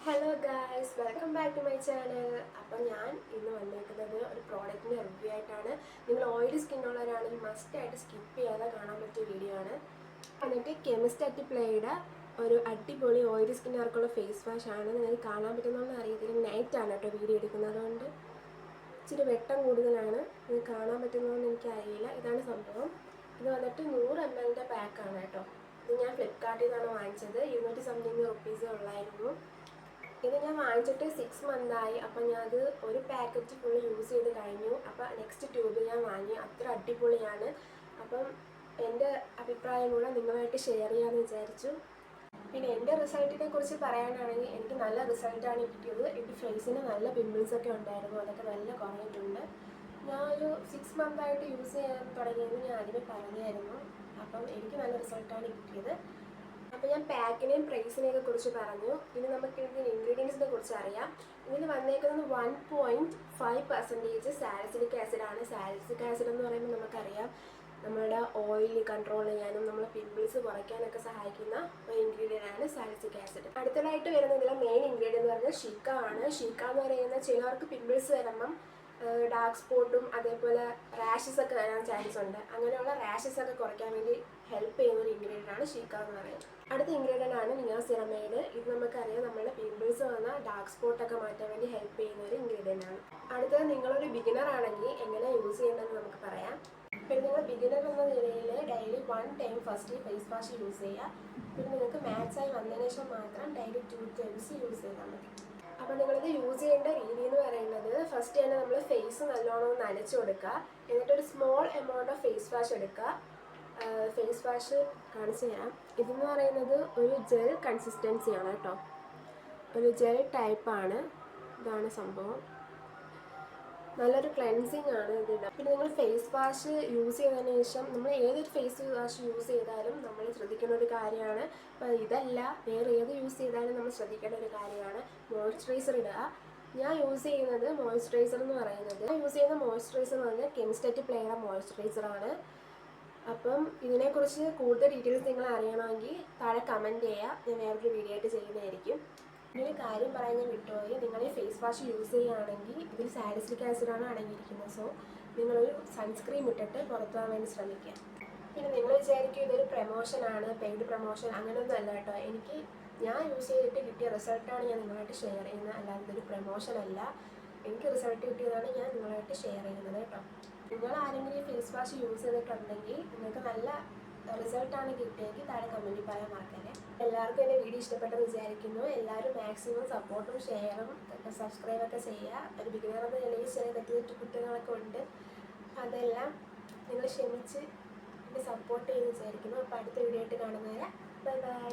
Hello guys, welcome back to my channel. അപ്പോൾ ഞാൻ ഇന്ന് വന്നിരിക്കുന്നത് ഒരു പ്രോഡക്റ്റിൻ്റെ റിവ്യൂ ആയിട്ടാണ്. നിങ്ങൾ ഓയിലി സ്കിന്നുള്ളവരാണെങ്കിൽ മസ്റ്റായിട്ട് സ്കിപ്പ് ചെയ്യാതെ കാണാൻ പറ്റിയ വീഡിയോ ആണ്. എന്നിട്ട് കെമിസ്റ്റ് അറ്റ് പ്ലേയുടെ ഒരു അടിപൊളി ഓയിലി സ്കിന്നുകാർക്കുള്ള ഫേസ് വാഷ് ആണ്. നിങ്ങൾക്ക് കാണാൻ പറ്റുന്നതെന്ന് അറിയത്തില്ല, നൈറ്റാണ് കേട്ടോ വീഡിയോ എടുക്കുന്നത്, അതുകൊണ്ട് ഇച്ചിരി വെട്ടം കൂടുതലാണ്. നിങ്ങൾക്ക് കാണാൻ പറ്റുന്നതെന്ന് എനിക്കറിയില്ല. ഇതാണ് സംഭവം. ഇത് വന്നിട്ട് 100 ml പാക്കാണ് കേട്ടോ. ഇത് ഞാൻ ഫ്ലിപ്കാർട്ടിൽ നിന്നാണ് വാങ്ങിച്ചത്. 200 സംതിങ് റുപ്പീസ് ഉള്ളായിരുന്നു. ഇത് ഞാൻ വാങ്ങിച്ചിട്ട് 6 മന്തായി. അപ്പം ഞാനത് ഒരു പാക്കറ്റ് ഫുള്ള് യൂസ് ചെയ്ത് കഴിഞ്ഞു. അപ്പം നെക്സ്റ്റ് ട്യൂബ് ഞാൻ വാങ്ങി. അത്ര അടിപൊളിയാണ്. അപ്പം എൻ്റെ അഭിപ്രായം കൂടെ നിങ്ങളുമായിട്ട് ഷെയർ ചെയ്യാമെന്ന് വിചാരിച്ചു. പിന്നെ എൻ്റെ റിസൾട്ടിനെ കുറിച്ച് പറയാനാണെങ്കിൽ എനിക്ക് നല്ല റിസൾട്ടാണ് കിട്ടിയത്. എൻ്റെ ഫേസിന് നല്ല പിമ്പിൾസൊക്കെ ഉണ്ടായിരുന്നു, അതൊക്കെ നല്ല കുറഞ്ഞിട്ടുണ്ട്. ഞാൻ ഒരു 6 മന്തായിട്ട് യൂസ് ചെയ്യാൻ തുടങ്ങിയെന്ന് ഞാൻ ആദ്യമേ പറഞ്ഞായിരുന്നു. അപ്പം എനിക്ക് നല്ല റിസൾട്ടാണ് കിട്ടിയത്. അപ്പോൾ ഞാൻ പാക്കിനെയും പ്രൈസിനെയൊക്കെ കുറിച്ച് പറഞ്ഞു. ഇനി നമുക്ക് ഇതിൻ്റെ ഇൻഗ്രീഡിയൻസിനെ കുറിച്ച് അറിയാം. ഇതിൽ വന്നേക്കുന്നത് 1.5% സാലിസിലിക് ആസിഡാണ്. സാലിസിലിക് ആസിഡ് എന്ന് പറയുമ്പോൾ നമുക്കറിയാം നമ്മുടെ ഓയിൽ കൺട്രോൾ ചെയ്യാനും നമ്മളെ പിമ്പിൾസ് കുറയ്ക്കാനൊക്കെ സഹായിക്കുന്ന ഒരു ഇൻഗ്രീഡിയൻ്റ് ആണ് സാലിസിലിക് ആസിഡ്. അടുത്തതായിട്ട് വരുന്നതിലെ മെയിൻ ഇൻഗ്രീഡിയൻ്റ് എന്ന് പറയുന്നത് ഷിക്ക ആണ്. ഷിക്ക എന്ന് പറയുന്ന ചിലവർക്ക് പിമ്പിൾസ് വരുമ്പം ഡാർക്ക് സ്പോട്ടും അതേപോലെ റാഷസ് ഒക്കെ വരാൻ ചാൻസ് ഉണ്ട്. അങ്ങനെയുള്ള റാഷസ് ഒക്കെ കുറയ്ക്കാൻ വേണ്ടി ഹെൽപ്പ് ചെയ്യുന്ന ഒരു ഇൻഗ്രീഡിയൻ്റ് ആണ് ഷിക്ക എന്ന് പറയുന്നത്. അടുത്ത ഇൻഗ്രീഡിയൻ്റ് ആണ് നിയാസിനമൈഡ്. ഇത് നമുക്കറിയാം നമ്മുടെ പിമ്പിൾസ് വന്ന ഡാർക്ക് സ്പോട്ടൊക്കെ മാറ്റാൻ വേണ്ടി ഹെൽപ്പ് ചെയ്യുന്ന ഒരു ഇൻഗ്രീഡിയൻ്റ് ആണ്. അടുത്തത് നിങ്ങളൊരു ബിഗിനർ ആണെങ്കിൽ എങ്ങനെ യൂസ് ചെയ്യേണ്ടതെന്ന് നമുക്ക് പറയാം. പിന്നെ നിങ്ങൾ ബിഗിനർ എന്ന നിലയിൽ daily 1 time first phase wash use ചെയ്യുക. പിന്നെ നിങ്ങൾക്ക് മാച്ചായി വന്നതിന് ശേഷം മാത്രം ഡെയിലി 2 ടൈംസ് യൂസ് ചെയ്താൽ മതി. അപ്പോൾ നിങ്ങളിത് യൂസ് ചെയ്യേണ്ട രീതി എന്ന് പറയുന്നത്, ഫസ്റ്റ് തന്നെ നമ്മൾ ഫേസ് നല്ലോണം നനച്ച് കൊടുക്കുക. എന്നിട്ടൊരു small amount of face wash എടുക്കുക. ഫേസ് വാഷ് കാണിച്ചു തരാം. ഇതെന്ന് പറയുന്നത് ഒരു ജെൽ കൺസിസ്റ്റൻസിയാണ് കേട്ടോ, ഒരു ജെൽ ടൈപ്പാണ്. ഇതാണ് സംഭവം. നല്ലൊരു ക്ലെൻസിങ് ആണ് ഇതിന്. പിന്നെ നിങ്ങൾ ഫേസ് വാഷ് യൂസ് ചെയ്തതിന് ശേഷം നമ്മൾ ഏതൊരു ഫേസ് വാഷ് യൂസ് ചെയ്താലും നമ്മൾ ശ്രദ്ധിക്കേണ്ട ഒരു കാര്യമാണ്. അപ്പോൾ ഇതല്ല, വേറെ ഏത് യൂസ് ചെയ്താലും നമ്മൾ ശ്രദ്ധിക്കേണ്ട ഒരു കാര്യമാണ് മോയ്സ്ചറൈസർ ഇടുക. ഞാൻ യൂസ് ചെയ്യുന്നത് മോയ്സ്ചറൈസർ എന്ന് പറയുന്നത്, യൂസ് ചെയ്യുന്ന മോയ്സ്ചറൈസർ എന്ന് പറഞ്ഞാൽ കെമിസ്റ്റ് അറ്റ് പ്ലേയുടെ മോയ്സ്ചറൈസറാണ്. അപ്പം ഇതിനെക്കുറിച്ച് കൂടുതൽ ഡീറ്റെയിൽസ് നിങ്ങൾ അറിയണമെങ്കിൽ താഴെ കമൻറ്റ് ചെയ്യുക. ഞാൻ വേറൊരു വീഡിയോ ആയിട്ട് ചെയ്യുന്നതായിരിക്കും. ഇങ്ങനൊരു കാര്യം പറയാൻ ഞാൻ വിട്ടുപോയി. നിങ്ങൾ ഈ ഫേസ് വാഷ് യൂസ് ചെയ്യുകയാണെങ്കിൽ ഇതിൽ സാലിസിലിക് ആസിഡാണ് അടങ്ങിയിരിക്കുന്നത്. സോ നിങ്ങളൊരു സൺസ്ക്രീൻ ഇട്ടിട്ട് പുറത്തു പോകാൻ വേണ്ടി ശ്രമിക്കുക. പിന്നെ നിങ്ങൾ വിചാരിക്കും ഇതൊരു പ്രൊമോഷനാണ്, പെയ്ഡ് പ്രൊമോഷൻ, അങ്ങനെയൊന്നും അല്ല കേട്ടോ. ഞാൻ യൂസ് ചെയ്തിട്ട് കിട്ടിയ റിസൾട്ടാണ് ഞാൻ നിങ്ങളായിട്ട് ഷെയർ ചെയ്യുന്നത്, അല്ലാതെ ഇതൊരു പ്രൊമോഷൻ അല്ല. എനിക്ക് റിസൾട്ട് കിട്ടിയതാണ് ഞാൻ നിങ്ങളായിട്ട് ഷെയർ ചെയ്യുന്നത് കേട്ടോ. നിങ്ങൾ ആരെങ്കിലും ഈ ഫേസ് വാഷ് യൂസ് ചെയ്തിട്ടുണ്ടെങ്കിൽ നിങ്ങൾക്ക് നല്ല റിസൾട്ടാണ് കിട്ടിയെങ്കിൽ താഴെ കമൻറ്റിൽ പറയാൻ മറക്കല്ലേ. എല്ലാവർക്കും എൻ്റെ വീഡിയോ ഇഷ്ടപ്പെട്ടെന്ന് വിചാരിക്കുന്നു. എല്ലാവരും മാക്സിമം സപ്പോർട്ടും ഷെയറും സബ്സ്ക്രൈബൊക്കെ ചെയ്യുക. ഒരു ബിഗിനർ എന്ന നിലയിൽ ചെറിയ തെറ്റ് കുറ്റങ്ങളൊക്കെ ഉണ്ട്. അതെല്ലാം നിങ്ങൾ ക്ഷമിച്ച് എന്നെ സപ്പോർട്ട് ചെയ്ത് വിചാരിക്കുന്നു. അപ്പോൾ അടുത്ത വീഡിയോ ആയിട്ട് കാണുന്നവരെ ബൈ ബൈ.